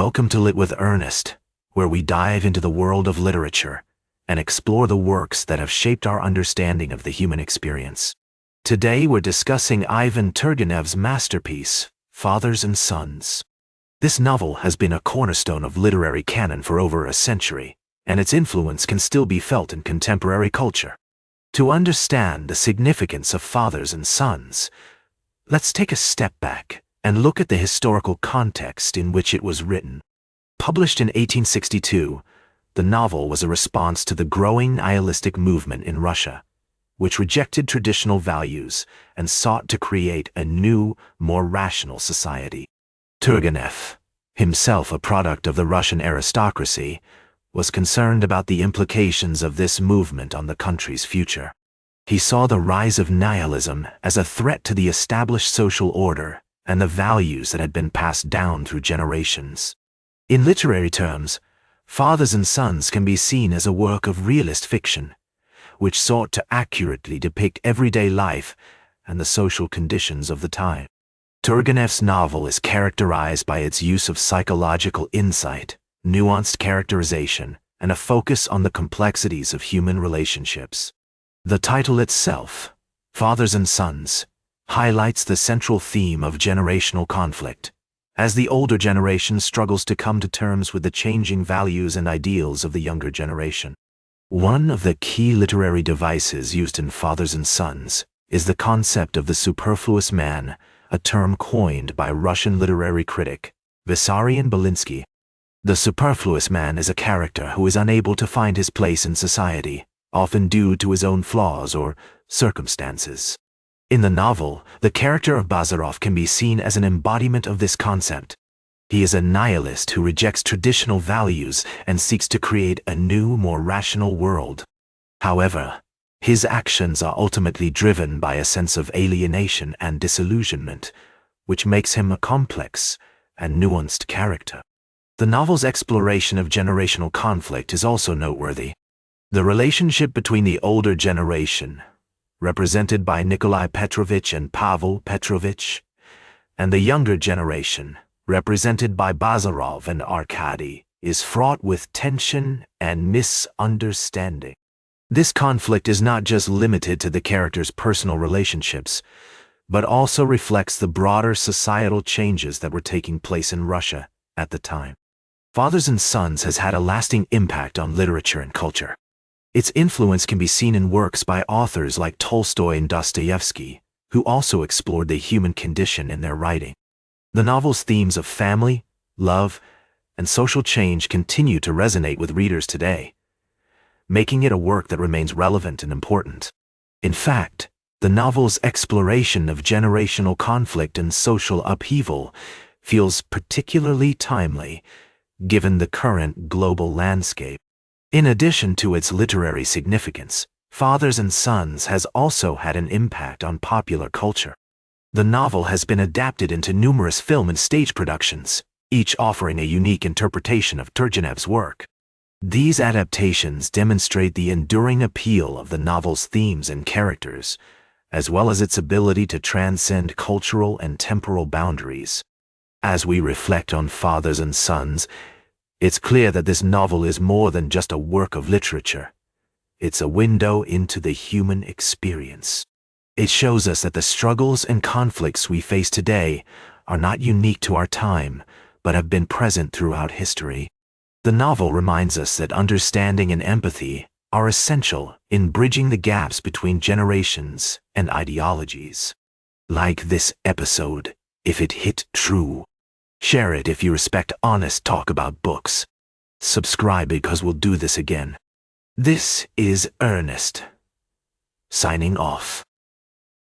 Welcome to Lit with Ernest, where we dive into the world of literature and explore the works that have shaped our understanding of the human experience. Today we're discussing Ivan Turgenev's masterpiece, Fathers and Sons. This novel has been a cornerstone of literary canon for over a century, and its influence can still be felt in contemporary culture. To understand the significance of Fathers and Sons, let's take a step back and look at the historical context in which it was written. Published in 1862, the novel was a response to the growing nihilistic movement in Russia, which rejected traditional values and sought to create a new, more rational society. Turgenev, himself a product of the Russian aristocracy, was concerned about the implications of this movement on the country's future. He saw the rise of nihilism as a threat to the established social order and the values that had been passed down through generations. In literary terms, Fathers and Sons can be seen as a work of realist fiction, which sought to accurately depict everyday life and the social conditions of the time. Turgenev's novel is characterized by its use of psychological insight, nuanced characterization, and a focus on the complexities of human relationships. The title itself, Fathers and Sons, highlights the central theme of generational conflict, as the older generation struggles to come to terms with the changing values and ideals of the younger generation. One of the key literary devices used in Fathers and Sons is the concept of the superfluous man, a term coined by Russian literary critic Vissarion Belinsky. The superfluous man is a character who is unable to find his place in society, often due to his own flaws or circumstances. In the novel, the character of Bazarov can be seen as an embodiment of this concept. He is a nihilist who rejects traditional values and seeks to create a new, more rational world. However, his actions are ultimately driven by a sense of alienation and disillusionment, which makes him a complex and nuanced character. The novel's exploration of generational conflict is also noteworthy. The relationship between the older generation, represented by Nikolai Petrovich and Pavel Petrovich, and the younger generation, represented by Bazarov and Arkady, is fraught with tension and misunderstanding. This conflict is not just limited to the characters' personal relationships, but also reflects the broader societal changes that were taking place in Russia at the time. Fathers and Sons has had a lasting impact on literature and culture. Its influence can be seen in works by authors like Tolstoy and Dostoevsky, who also explored the human condition in their writing. The novel's themes of family, love, and social change continue to resonate with readers today, making it a work that remains relevant and important. In fact, the novel's exploration of generational conflict and social upheaval feels particularly timely, given the current global landscape. In addition to its literary significance, Fathers and Sons has also had an impact on popular culture. The novel has been adapted into numerous film and stage productions, each offering a unique interpretation of Turgenev's work. These adaptations demonstrate the enduring appeal of the novel's themes and characters, as well as its ability to transcend cultural and temporal boundaries. As we reflect on Fathers and Sons, it's clear that this novel is more than just a work of literature. It's a window into the human experience. It shows us that the struggles and conflicts we face today are not unique to our time, but have been present throughout history. The novel reminds us that understanding and empathy are essential in bridging the gaps between generations and ideologies. Like this episode, if it hit true. Share it if you respect honest talk about books. Subscribe because we'll do this again. This is Ernest, signing off.